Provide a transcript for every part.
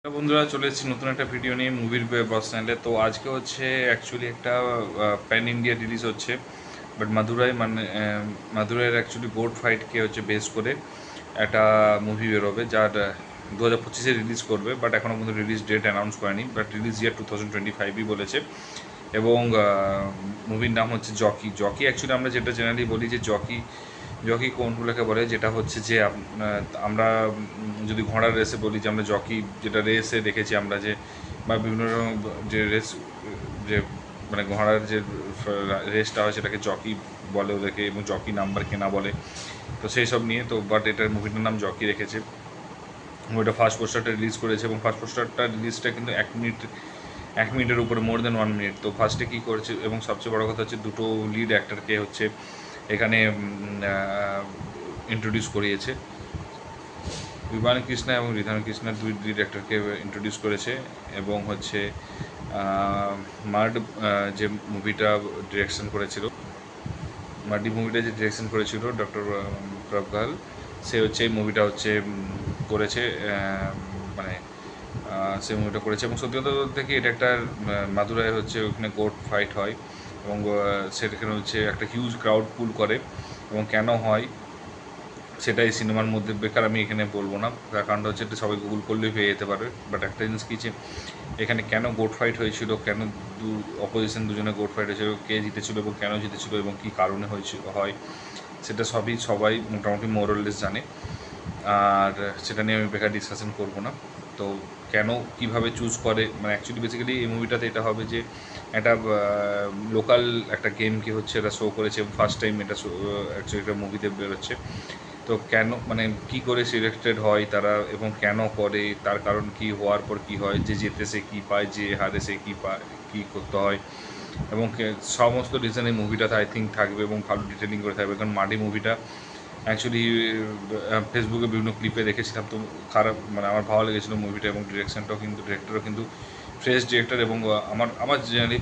বন্ধুরা চলে এসেছি নতুন একটা ভিডিও নিয়ে মুভির বাস স্ট্যান্ডে। তো আজকে হচ্ছে অ্যাকচুয়ালি একটা প্যান ইন্ডিয়া রিলিজ হচ্ছে, বাট মাদুরাই মানে মাদুরাইয়ের অ্যাকচুয়ালি গোট ফাইটকে হচ্ছে বেস করে একটা মুভি বেরোবে, যার 2025-এ রিলিজ করবে, বাট এখনও পর্যন্ত রিলিজ ডেট অ্যানাউন্স করেনি, বাট রিলিজ ইয়ার 2025ই বলেছে। এবং মুভির নাম হচ্ছে জকি। জকি অ্যাকচুয়ালি আমরা যেটা জেনারেলি বলি যে জকি জকি কোনগুলোকে বলে, যেটা হচ্ছে যে আমরা যদি ঘোড়ার রেসে বলি যে আমরা জকি, যেটা রেসে দেখেছি আমরা যে বা বিভিন্ন রকম যে রেস, যে মানে ঘোড়ার যে রেসটা হয় সেটাকে জকি বলে ওদেরকে, এবং জকি নাম্বার কেনা বলে। তো সেই সব নিয়ে তো, বাট এটার মুভিটার নাম জকি রেখেছে। ওইটা ফার্স্ট পোস্টারটা রিলিজ করেছে, এবং ফার্স্ট পোস্টারটা রিলিজটা কিন্তু 1 মিনিটের উপরে, মোর দেন 1 মিনিট। তো ফার্স্টে কী করেছে, এবং সবচেয়ে বড় কথা হচ্ছে দুটো লিড অ্যাক্টরকে হচ্ছে এখানে ইন্ট্রোডিউস করিয়েছে। বিমান কৃষ্ণা এবং রিধান কৃষ্ণা দুই লিড অ্যাক্টরকে ইন্ট্রোডিউস করেছে। এবং হচ্ছে মার্ড যে মুভিটা ডিরেকশন করেছিল, মার্ডি মুভিটা যে ডিরেকশন করেছিল ডক্টর প্রভাল, সে হচ্ছে এই মুভিটা হচ্ছে করেছে, মানে সে মুভিটা করেছে। এবং সত্যি কথা বলতে কি, এটা একটা মাদুরাই হচ্ছে ওখানে গোট ফাইট হয়, এবং সেখানে হচ্ছে একটা হিউজ ক্রাউড পুল করে। এবং কেন হয় সেটা এই সিনেমার মধ্যে বেকার আমি এখানে বলবো না, তার কারণটা হচ্ছে এটা সবাই গুগল করলেই পেয়ে যেতে পারবে। বাট একটা জিনিস কী, এখানে কেন গোট ফাইট হয়েছিল, কেন অপোজিশন দুজনে গোট ফাইট হয়েছিল, কে জিতেছিল এবং কেন জিতেছিল এবং কী কারণে হয়েছিল হয়, সেটা সবাই মোটামুটি মোরাললেস জানে। আর সেটা নিয়ে আমি বেকার ডিসকাশন করবো না। তো কেন কীভাবে চুজ করে, মানে অ্যাকচুয়ালি বেসিক্যালি এই মুভিটাতে এটা হবে যে একটা লোকাল একটা গেমকে হচ্ছে এটা শো করেছে, এবং ফার্স্ট টাইম এটা অ্যাকচুয়ালি একটা মুভিতে বেরোচ্ছে। তো কেন, মানে কী করে সিলেক্টেড হয় তারা, এবং কেন করে, তার কারণ কি, হওয়ার পর কী হয়, যে জেতে সে কী পায়, যে হারে সে কী পায়, কী করতে হয়, এবং সমস্ত রিজন এই মুভিটাতে আই থিঙ্ক থাকবে, এবং ভালো ডিটেলিং করে থাকবে। কারণ মাটি মুভিটা অ্যাকচুয়ালি ফেসবুকে বিভিন্ন ক্লিপে দেখেছিলাম, তো খারাপ, মানে আমার ভালো লেগেছিলো মুভিটা, এবং ডিরেক্টরও কিন্তু ফ্রেশ ডিরেক্টর, এবং আমার জেনারেলি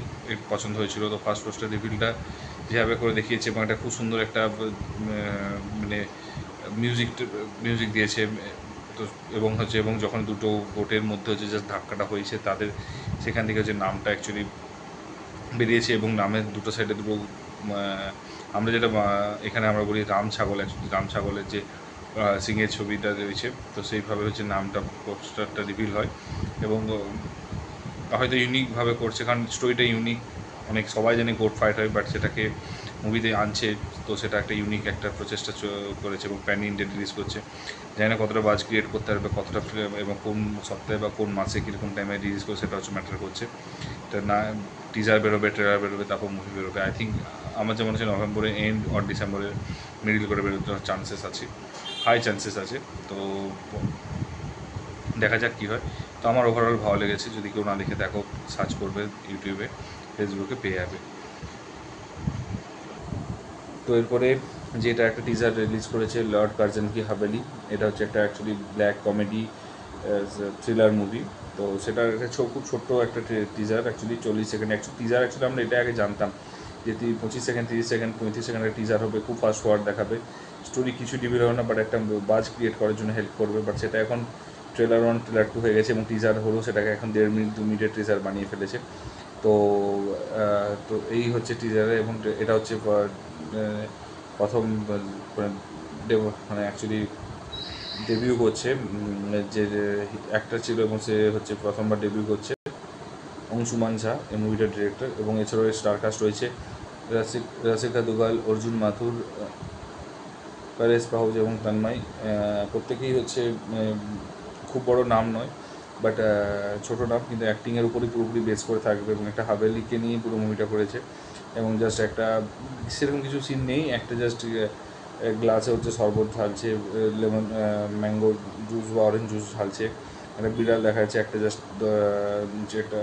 পছন্দ হয়েছিল। তো ফার্স্ট পোস্টার রিভিলটা যেভাবে করে দেখিয়েছে, এবং একটা খুব সুন্দর একটা মানে মিউজিক দিয়েছে। তো এবং যখন দুটো বোটের মধ্যে হচ্ছে জাস্ট ধাক্কাটা হয়েছে তাদের, সেখান থেকে হচ্ছে নামটা অ্যাকচুয়ালি বেরিয়েছে, এবং নামের দুটো সাইডে দুটো আমরা যেটা এখানে আমরা বলি রাম ছাগল, অ্যাকচুয়ালি রাম ছাগলের যে সিংয়ের ছবিটা রয়েছে, তো সেইভাবে হচ্ছে নামটা পোস্টারটা রিভিল হয়। এবং হয়তো ইউনিকভাবে করছে, কারণ স্টোরিটা ইউনিক, অনেক সবাই জানে গোট ফাইট হয়, বাট সেটাকে মুভিতে আনছে, তো সেটা একটা ইউনিক একটা প্রচেষ্টা করেছে, এবং প্যান ইন্ডিয়া রিলিজ করছে। জানি না কতটা বাজ ক্রিয়েট করতে পারবে, কতটা এবং কোন সপ্তাহে বা কোন মাসে কীরকম টাইমে রিলিজ করে, সেটা হচ্ছে ম্যাটার করছে। এটা না টিজার বেরোবে, ট্রেলার বেরোবে, তারপর মুভি বেরোবে। আই থিঙ্ক আমার যেমন হচ্ছে নভেম্বরের এন্ড অর ডিসেম্বরের মিডিল করে বেরোতে চান্সেস আছে, হাই চান্সেস আছে। তো দেখা যাক কী হয়। তো আমার ওভারঅল ভালো লেগেছে, যদি কেউ না দেখে দেখো, সার্চ করবে ইউটিউবে, ফেসবুকে পেয়ে যাবে। তো এরপরে যেটা একটা টিজার রিলিজ করেছে, লর্ড কার্জন কি হাভেলি, এটা হচ্ছে একটা actually black comedy thriller movie. তো সেটার একটা খুব ছোট্ট একটা teaser, actually 40 second. Teaser actually আমরা এটা আগে জানতাম যে 25 সেকেন্ড, 30 সেকেন্ড, 35 সেকেন্ড একটা টিজার হবে, খুব ফাস্ট ফরওয়ার্ড দেখাবে, স্টোরি কিছু ডিভিড হবে না, বাট একটা বাজ ক্রিয়েট করার জন্য হেল্প করবে। বাট সেটা এখন ট্রেলার 1, ট্রেলার 2 হয়ে গেছে, এবং টিজার হলো সেটাকে এখন 1.5 মিনিট 2 মিনিটের টিজার বানিয়ে ফেলেছে। তো তো এই হচ্ছে টিজারে, এবং এটা হচ্ছে প্রথম মানে অ্যাকচুয়ালি ডেবিউ করছে, যে অ্যাক্টর ছিল, এবং সে হচ্ছে প্রথমবার ডেবিউ করছে, অংশুমান ঝা এই মুভিটার ডিরেক্টর। এবং এছাড়াও স্টারকাস্ট রয়েছে রাশিকা দুগাল, অর্জুন মাথুর, পরেশ পাহুজ এবং তন্ময়। প্রত্যেকেই হচ্ছে খুব বড় নাম নয়, বাট ছোটো নাম, কিন্তু অ্যাক্টিংয়ের উপরই পুরোপুরি বেস করে থাকবে, এবং একটা হাভেলিকে নিয়ে পুরো মুভিটা করেছে। এবং জাস্ট একটা সেরকম কিছু সিন নেই, একটা জাস্ট গ্লাসে হচ্ছে শরবত ঢালছে, লেমন ম্যাঙ্গো জুস বা অরেঞ্জ জুস ঢালছে, একটা বিড়াল দেখা যাচ্ছে, একটা জাস্ট যে একটা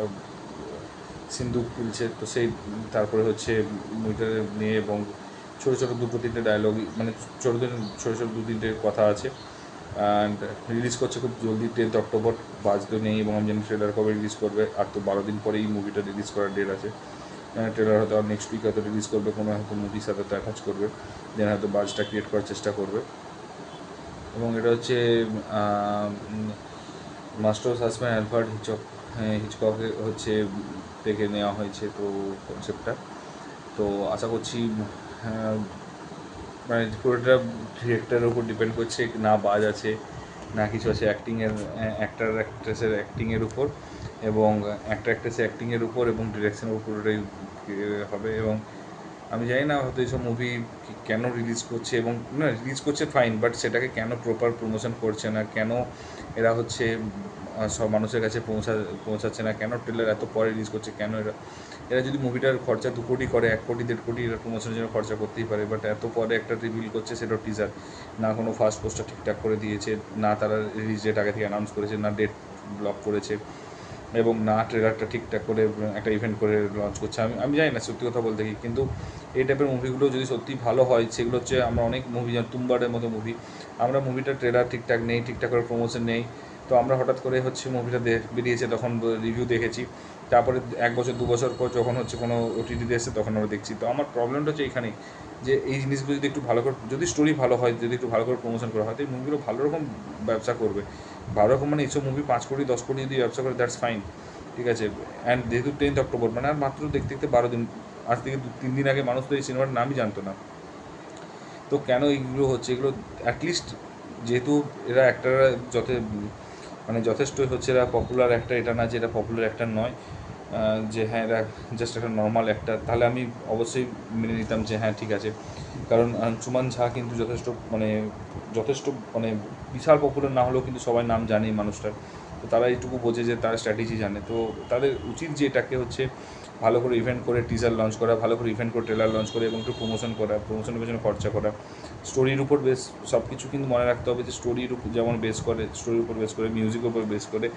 সিন্দুক তুলছে, তো সেই তারপরে হচ্ছে মুভিটা নিয়ে, এবং ছোটো ছোটো 2-3টে ডায়লগ, মানে ছোটো ছোটো 2-3টে কথা আছে। অ্যান্ড রিলিজ করছে খুব জলদি, 10th অক্টোবর, বাজতে নেই। এবং আমি জানি ট্রেলার কবে রিলিজ করবে, আর তো 12 দিন পরেই মুভিটা রিলিজ করার ডেট আছে। ট্রেলার হয়তো আর নেক্সট উইক হয়তো রিলিজ করবে, কোনো হয়তো মুভির সাথে তো অ্যাটাচ করবে, দেন হয়তো বাজটা ক্রিয়েট করার চেষ্টা করবে। এবং এটা হচ্ছে মাস্টার সাসপেন্স অ্যালফ্রেড হিচককে হচ্ছে থেকে নেওয়া হয়েছে তো কনসেপ্টটা। তো আশা করছি মানে পুরোটা ডিরেক্টরের উপর ডিপেন্ড করছে, না বাজ আছে না কিছু আছে, অ্যাক্টার অ্যাক্ট্রেসের অ্যাক্টিংয়ের উপর এবং অ্যাক্টার অ্যাক্ট্রেসের অ্যাক্টিংয়ের উপর এবং ডিরেকশনের উপর পুরোটাই হবে। এবং আমি জানি না হয়তো এইসব মুভি কেন রিলিজ করছে, এবং না রিলিজ করছে ফাইন, বাট সেটাকে কেন প্রপার প্রমোশন করছে না, কেন এরা হচ্ছে সব মানুষের কাছে পৌঁছাচ্ছে না, কেন ট্রেলার এত পরে রিলিজ করছে, কেন এরা যদি মুভিটার খরচা 2 কোটি করে, 1 কোটি 1.5 কোটি এরা প্রমোশনের জন্য খরচা করতেই পারে, বাট এত পরে একটা রিভিল করছে, সেটা টিজার, না কোনো ফার্স্ট পোস্টার ঠিকঠাক করে দিয়েছে, না তারা রিলিজ ডেট আগে থেকে অ্যানাউন্স করেছে, না ডেট ব্লক করেছে, এবং না ট্রেলারটা ঠিকঠাক করে একটা ইভেন্ট করে লঞ্চ করছে। আমি জানি না সত্যি কথা বলতে কি, কিন্তু এই টাইপের মুভিগুলো যদি সত্যি ভালো হয়, সেগুলো হচ্ছে আমরা অনেক মুভি যেমন তুম্বাড়ের মতো মুভি, আমরা মুভিটার ট্রেলার ঠিকঠাক নেই, ঠিকঠাক করে প্রমোশন নেই, তো আমরা হঠাৎ করে হচ্ছে মুভিটা বেরিয়েছে তখন রিভিউ দেখেছি, তারপরে 1 বছর 2 বছর পর যখন হচ্ছে কোনো ওটিটিতে এসে তখন আমরা দেখছি। তো আমার প্রবলেমটা হচ্ছে এইখানেই, যে এই জিনিসগুলো যদি একটু ভালো করে, যদি স্টোরি ভালো হয়, যদি একটু ভালো করে প্রমোশন করা হয়, তো এই মুভিগুলো ভালো রকম ব্যবসা করবে। ভালো রকম মানে এইসব মুভি 5 কোটি 10 কোটি যদি ব্যবসা করে, দ্যাটস ফাইন, ঠিক আছে। অ্যান্ড যেহেতু 10th অক্টোবর, মানে আর মাত্র দেখতে দেখতে 12 দিন, আজ থেকে 3 দিন আগে মানুষ তো এই সিনেমার নামই জানতো না। তো কেন এইগুলো হচ্ছে, এগুলো অ্যাটলিস্ট যেহেতু এরা অ্যাক্টাররা মানে যথেষ্ট হচ্ছে, এরা পপুলার অ্যাক্টার, এটা না যে এটা পপুলার অ্যাক্টার নয়, যে হ্যাঁ এরা জাস্ট একটা নর্মাল অ্যাক্টার, তাহলে আমি অবশ্যই মেনে নিতাম যে হ্যাঁ ঠিক আছে। কারণ আঞ্চুমান ঝা কিন্তু যথেষ্ট মানে বিশাল পপুলার না হলেও কিন্তু সবাই নাম জানে মানুষটার। তো তারা এইটুকু বোঝে যে তারা স্ট্র্যাটেজি জানে, তো তাদের উচিত যে এটাকে হচ্ছে ভালো করে ইভেন্ট করে টিজার লঞ্চ করা, ভালো করে ইভেন্ট করে ট্রেলার লঞ্চ করে, এবং একটু প্রমোশন করা, প্রমোশনের পেছনে খরচা করা, স্টোরির উপর বেস, সব কিছু কিন্তু মনে রাখতে হবে যে স্টোরির উপর যেমন বেস করে, স্টোরির উপর বেস করে, মিউজিকের উপর বেস করে,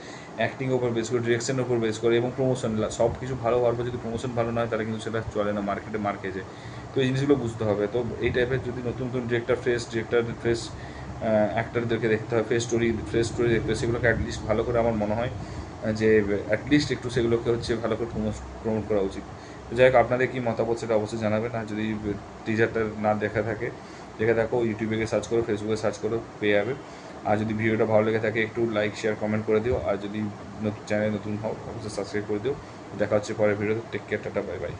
অ্যাক্টিংয়ের উপর বেস করে, ডিরেকশনের উপর বেস করে, এবং প্রমোশন, সব কিছু ভালো হওয়ার পর যদি প্রমোশন ভালো না হয়, তাহলে কিন্তু সেটা চলে না, মার্কেটে মার খেয়েছে। তো এই জিনিসগুলো বুঝতে হবে। তো এই টাইপের যদি নতুন নতুন ডিরেক্টর ফ্রেশ অ্যাক্টারদেরকে দেখতে হয়, ফ্রেশ স্টোরি দেখতে হয়, সেগুলোকে অ্যাটলিস্ট ভালো করে আমার মনে হয় যে অ্যাটলিস্ট একটু সেগুলোকে হচ্ছে ভালো করে প্রমোট করা উচিত। তো যাই হোক, আপনাদের কী মতামত সেটা অবশ্যই জানাবেন। আর যদি টিজারটা না দেখে থাকো, ইউটিউবে গিয়ে সার্চ করো, ফেসবুকে সার্চ করো, পেয়ে যাবে। আর যদি ভিডিওটা ভালো লেগে থাকে, একটু লাইক শেয়ার কমেন্ট করে দিও। আর যদি চ্যানেল নতুন হও, অবশ্যই সাবস্ক্রাইব করে দিও। দেখা হচ্ছে পরের ভিডিওতে। Take care, tata, bye by.